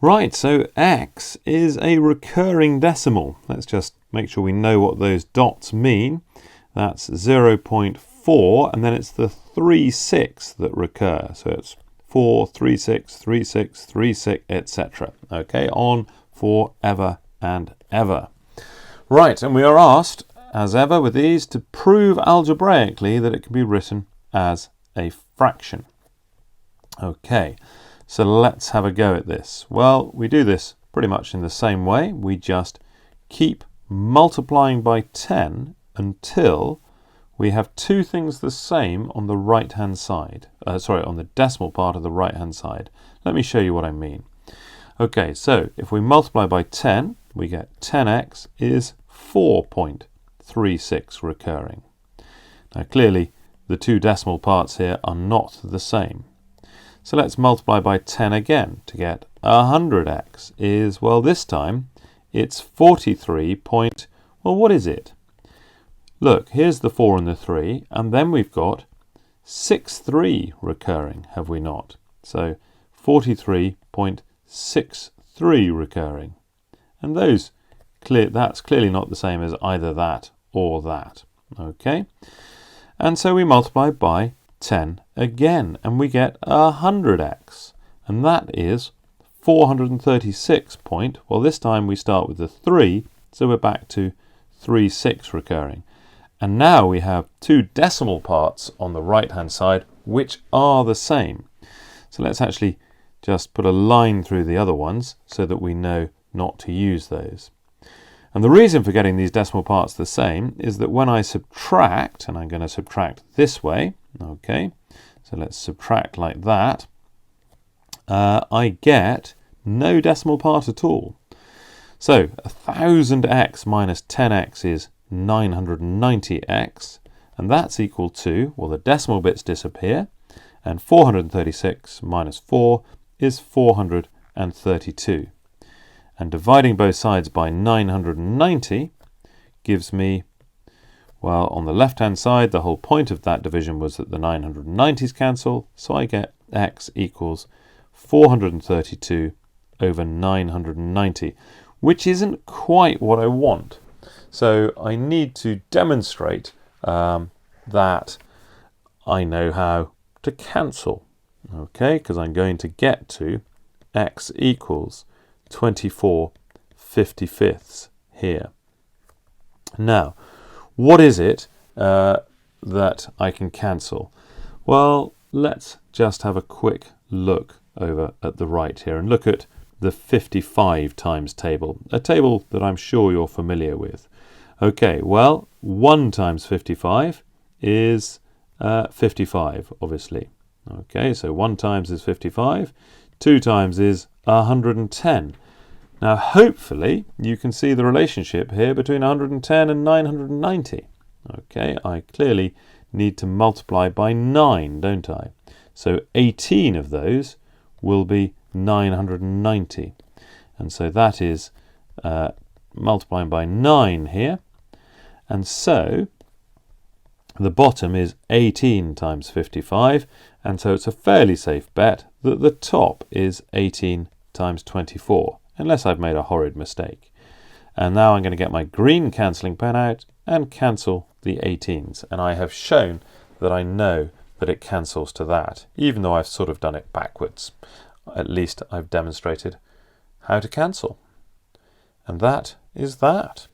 Right, so x is a recurring decimal. Let's just make sure we know what those dots mean. That's 0.4, and then it's the 3/6 that recur. So it's 4, 3/6, 3/6, 3/6, etc. Okay, on forever and ever. Right, and we are asked, as ever with these, to prove algebraically that it can be written as a fraction. Okay, so let's have a go at this. Well, we do this pretty much in the same way. We just keep multiplying by 10 until we have two things the same on the right-hand side. On the decimal part of the right-hand side. Let me show you what I mean. Okay, so if we multiply by 10, we get 10x is 4.36 recurring. Now clearly the two decimal parts here are not the same. So let's multiply by 10 again to get 100x is, well, this time it's 43 point, well, what is it? Look, here's the 4 and the 3, and then we've got 63 recurring, have we not? So 43.63 recurring. And that's clearly not the same as either that or that. Okay? And so we multiply by 10 again, and we get 100x, and that is 436 point, well, this time we start with the 3, so we're back to 3/6 recurring. And now we have two decimal parts on the right hand side which are the same. So let's actually just put a line through the other ones so that we know not to use those. And the reason for getting these decimal parts the same is that when I subtract, and I'm going to subtract this way, okay, so let's subtract like that, I get no decimal part at all. So 1000x minus 10x is 990x, and that's equal to, well, the decimal bits disappear, and 436 minus 4 is 432. And dividing both sides by 990 gives me, well, on the left-hand side, the whole point of that division was that the 990s cancel, so I get x equals 432 over 990, which isn't quite what I want. So I need to demonstrate that I know how to cancel, okay, because I'm going to get to x equals 24/55 here. Now, what is it that I can cancel? Well, let's just have a quick look over at the right here and look at the 55 times table, a table that I'm sure you're familiar with. Okay, well, 1 times 55 is 55, obviously. Okay, so 1 times is 55, 2 times is 110. Now, hopefully, you can see the relationship here between 110 and 990. Okay, I clearly need to multiply by 9, don't I? So 18 of those will be 990. And so that is multiplying by 9 here. And so the bottom is 18 times 55. And so it's a fairly safe bet that the top is 18 times 24, unless I've made a horrid mistake. And now I'm going to get my green cancelling pen out and cancel the 18s. And I have shown that I know that it cancels to that, even though I've sort of done it backwards. At least I've demonstrated how to cancel. And that is that.